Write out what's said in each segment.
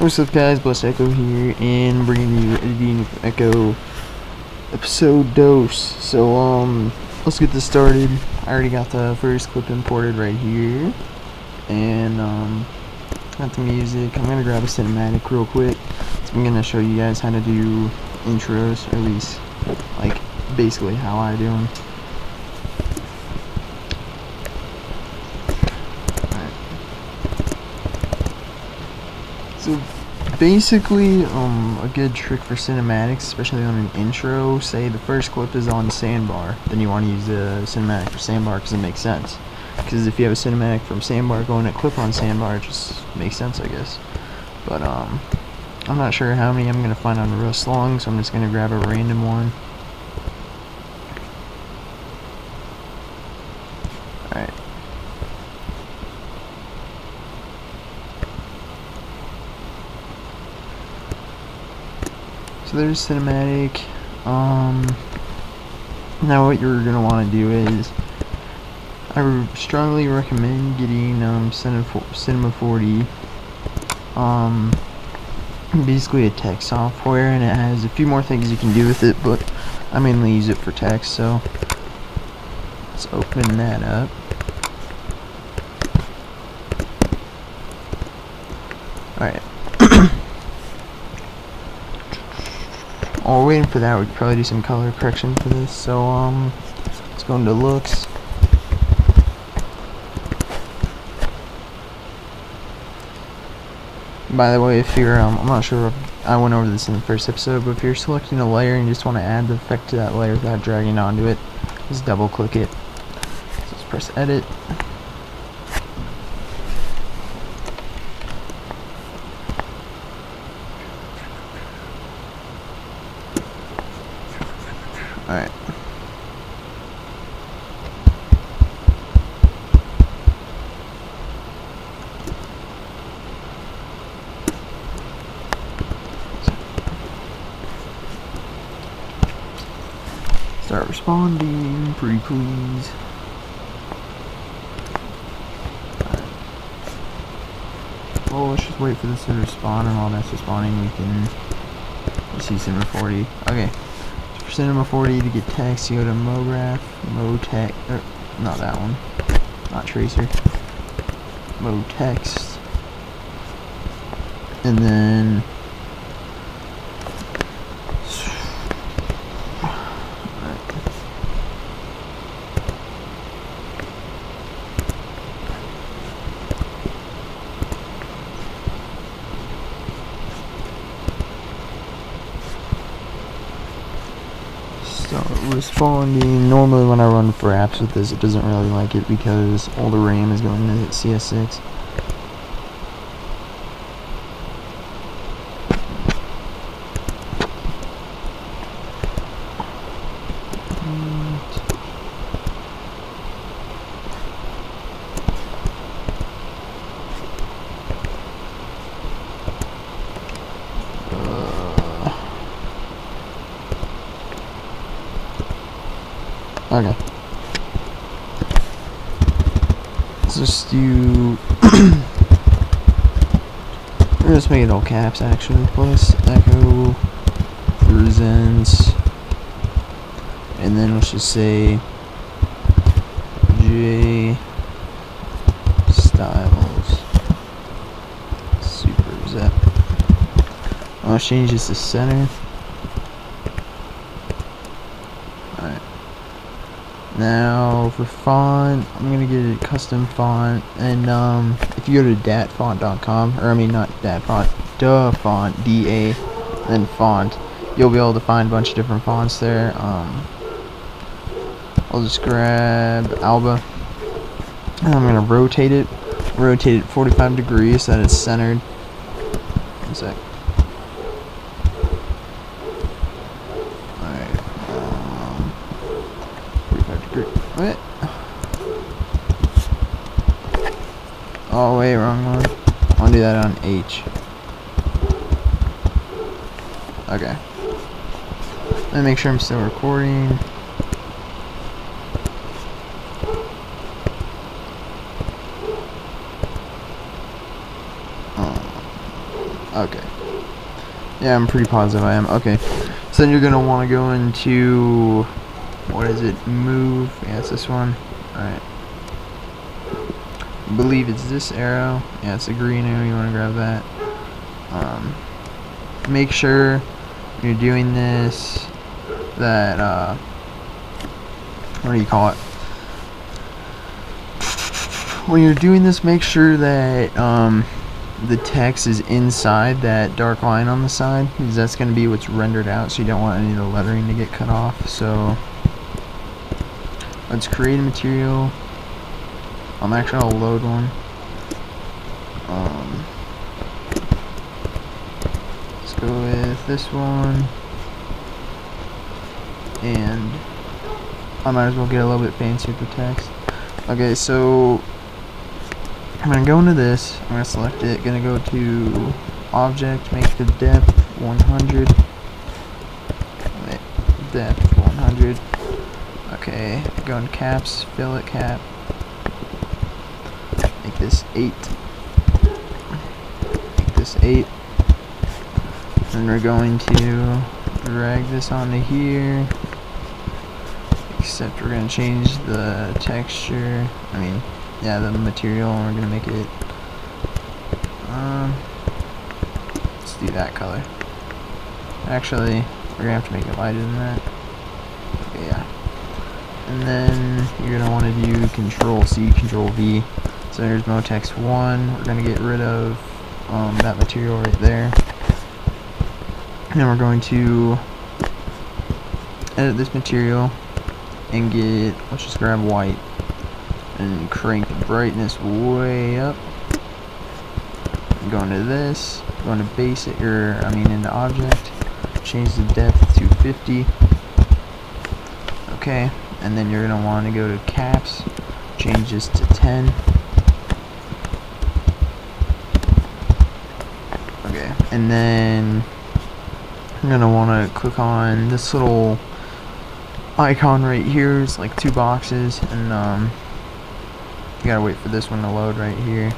What's up guys, Blessed Echo here, and bringing you Editing with Echo episode dose. So let's get this started. I already got the first clip imported right here, and got the music. I'm gonna grab a cinematic real quick. So I'm gonna show you guys how to do intros, or at least like basically how I do them. So basically, a good trick for cinematics, especially on an intro, say the first clip is on Sandbar, then you want to use the cinematic for Sandbar because it makes sense. Because if you have a cinematic from Sandbar going to clip on Sandbar, it just makes sense, I guess. But I'm not sure how many I'm going to find on Rust Long, so I'm just going to grab a random one. Alright. So there's cinematic. Now what you're gonna want to do is, I strongly recommend getting Cinema 4D. Basically a text software, and it has a few more things you can do with it, but I mainly use it for text. So let's open that up. All right. While we're waiting for that, we could probably do some color correction for this. So let's go into looks. By the way, if you're I'm not sure if I went over this in the first episode, but if you're selecting a layer and you just want to add the effect to that layer without dragging onto it, just double click it. So let's press edit. Alright. Start responding, pretty please. Well, let's just wait for this to respond, and while that's responding, we can see Cinema 4D. Okay. For Cinema 4D to get text, you go to MoGraph, MoText, not that one, not Tracer, MoText, and then start responding. Normally when I run for apps with this, it doesn't really like it because all the RAM is going to CS6. Okay. Let's just do we're just making all caps actually, plus Echo presents, and then let's just say J Styles Super Zep. I'll change this to center. Now for font, I'm gonna get a custom font, and if you go to datfont.com, or I mean not datfont, dafont, DA, then font, you'll be able to find a bunch of different fonts there. I'll just grab Alba, and I'm gonna rotate it 45 degrees so that it's centered. One sec. What? Oh wait, wrong one. I want to do that on H. Okay. Let me make sure I'm still recording. Okay. Yeah, I'm pretty positive I am. Okay, so then you're gonna want to go into, what is it? Move. Yeah, it's this one. All right. I believe it's this arrow. Yeah, it's a green arrow. You want to grab that. Make sure when you're doing this that what do you call it? When you're doing this, make sure that the text is inside that dark line on the side, because that's going to be what's rendered out, so you don't want any of the lettering to get cut off. So let's create a material. Actually, I'll load one. Let's go with this one, and I might as well get a little bit fancy with the text. Okay, so I'm gonna go into this. I'm gonna select it. Gonna go to Object, make the depth 100. Depth 100. Okay, go in caps, fill it cap. Make this 8. Make this 8. Then we're going to drag this onto here. Except we're going to change the texture. Yeah, the material, and we're going to make it. Let's do that color. Actually, we're going to have to make it lighter than that. Okay, yeah. And then you're going to want to do Control-C, Control-V. So there's Motex 1. We're going to get rid of that material right there. And then we're going to edit this material and get, let's just grab white and crank the brightness way up. Go into this, go into basic, into object, change the depth to 50. Okay, and then you're going to want to go to caps, change this to 10. Okay, and then I'm going to want to click on this little icon right here. It's like 2 boxes, and you gotta wait for this one to load right here.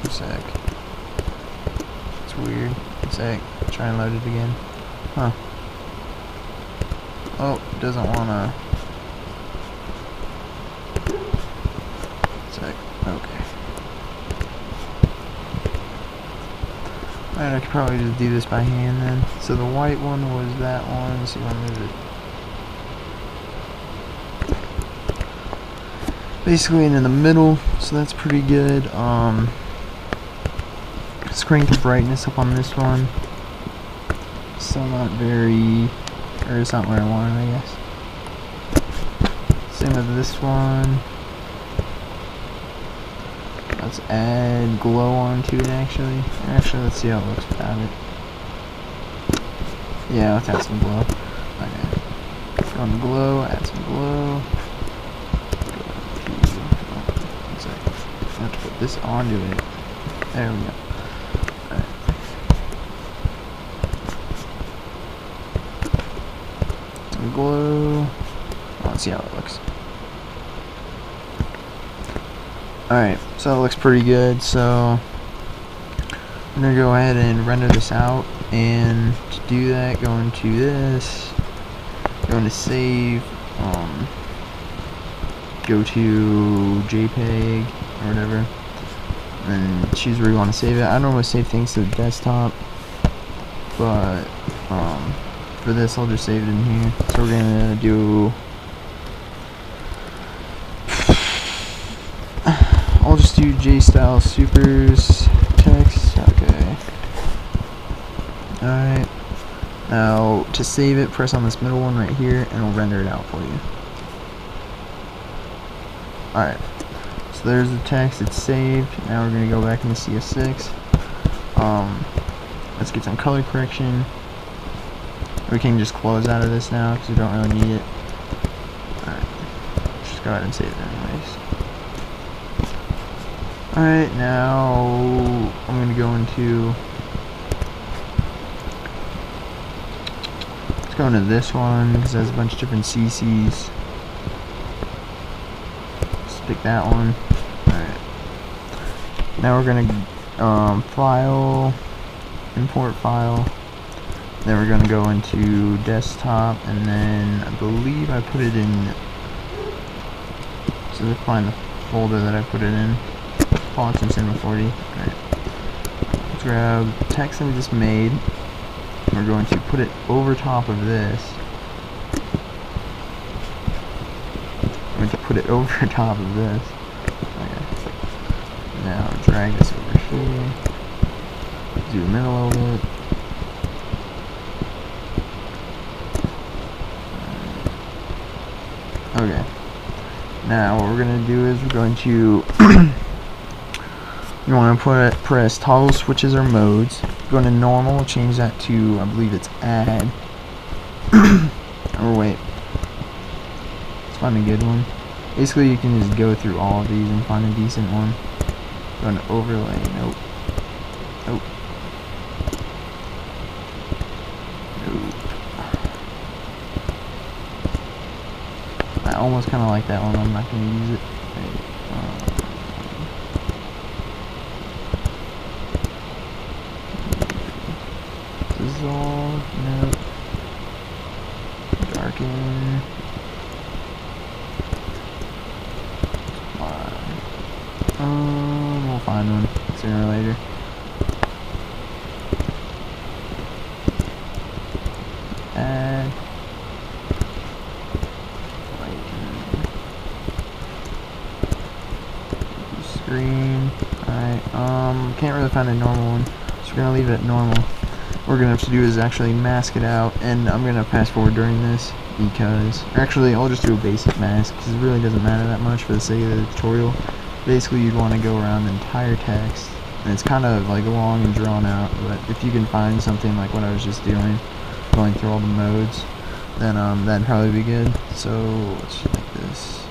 A sec. It's weird. A sec. Try and load it again. Huh. Oh, it doesn't wanna. Sec. Okay. Alright, I could probably just do this by hand then. So the white one was that one. Let's see if I move it. Basically in the middle, so that's pretty good. Let's crank the brightness up on this one. Still not very, or it's not where I want it, I guess. Same with this one. Let's add glow onto it actually. Actually, let's see how it looks without it. Yeah, let's add some glow. Okay. Go on glow, add some glow. One second. I have to put this onto it. There we go. Alright. Some glow. Let's see how it looks. Alright, so it looks pretty good. So I'm gonna go ahead and render this out, and to do that, go into this, go into save, go to JPEG or whatever, and choose where you want to save it. I normally save things to the desktop, but for this I'll just save it in here. So we're gonna do, I'll just do JStyle supers text. Okay. Alright. Now to save it, press on this middle one right here and it'll render it out for you. Alright. So there's the text, it's saved. Now we're gonna go back into CS6. Let's get some color correction. We can just close out of this now because we don't really need it. Alright. Just go ahead and save it anyways. Alright, now I'm going to go into, let's go into this one because it has a bunch of different CCs. Let's pick that one. Alright. Now we're gonna file, import file. Then we're gonna go into desktop, and then I believe I put it in. So let's find the folder that I put it in. Fonts in Cinema 4D. Alright. Let's grab the text that we just made. We're going to put it over top of this. I'm going to put it over top of this. Okay. Now drag this over here. Zoom in a little bit. Okay. Now what we're gonna do is we're going to you want to press toggle switches or modes. Go into normal, change that to, I believe it's add. Or wait, let's find a good one. Basically you can just go through all of these and find a decent one. Go into overlay, nope. Nope. Nope. I almost kind of like that one, I'm not going to use it. Dissolve, nope. Darken. We'll find one sooner or later. Add. Screen. Alright, can't really find a normal one, so we're gonna leave it at normal. What we're gonna have to do is actually mask it out, and I'm gonna fast forward during this because, actually I'll just do a basic mask because it really doesn't matter that much for the sake of the tutorial. Basically you'd want to go around the entire text, and it's kind of like long and drawn out, but if you can find something like what I was just doing, going through all the modes, then that'd probably be good. So let's just make this.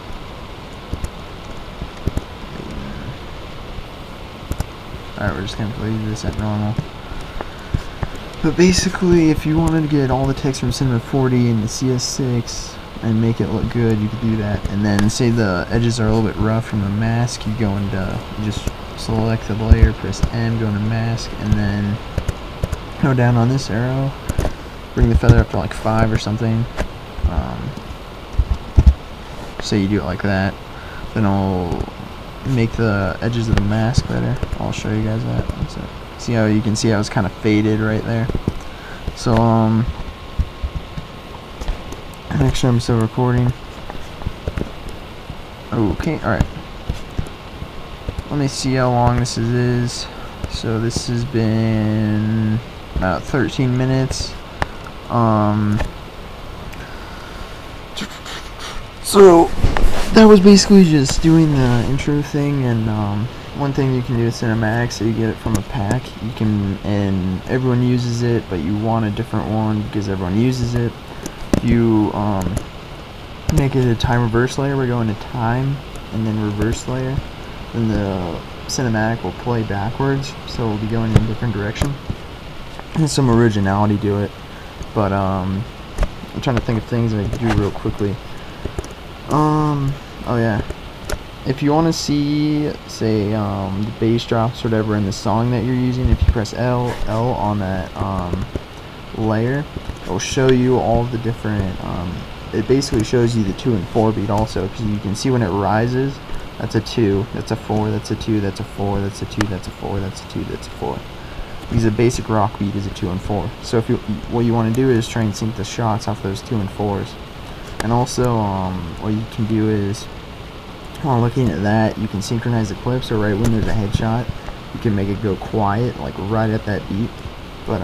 Alright, we're just gonna leave this at normal. But basically, if you wanted to get all the text from Cinema 4D into CS6 and make it look good, you could do that. And then say the edges are a little bit rough from the mask, you go into, you just select the layer, press M, go into mask, and then go down on this arrow, bring the feather up to like 5 or something. Say you do it like that, then I'll make the edges of the mask better. I'll show you guys that. See how you can see how it's kind of faded right there. So make sure I'm still recording. Okay, alright. Let me see how long this is. So this has been about 13 minutes. So that was basically just doing the intro thing, and one thing you can do with cinematics, so you get it from a pack, you can, and everyone uses it, but you want a different one because everyone uses it. You make it a time reverse layer. We're going to time and then reverse layer, then the cinematic will play backwards, so we'll be going in a different direction. There's some originality to it, but I'm trying to think of things I can do real quickly. Oh yeah, if you want to see, say, the bass drops or whatever in the song that you're using, if you press L on that layer, it will show you all the different, it basically shows you the 2 and 4 beat also, because you can see when it rises, that's a 2, that's a 4, that's a 2, that's a 4, that's a 2, that's a 4, that's a 2, that's a 4. Because a basic rock beat is a 2 and 4. So if you, what you want to do is try and sync the shots off those 2 and 4s. And also, what you can do is, while looking at that, you can synchronize the clip, so right when there's a headshot, you can make it go quiet, like right at that beat. But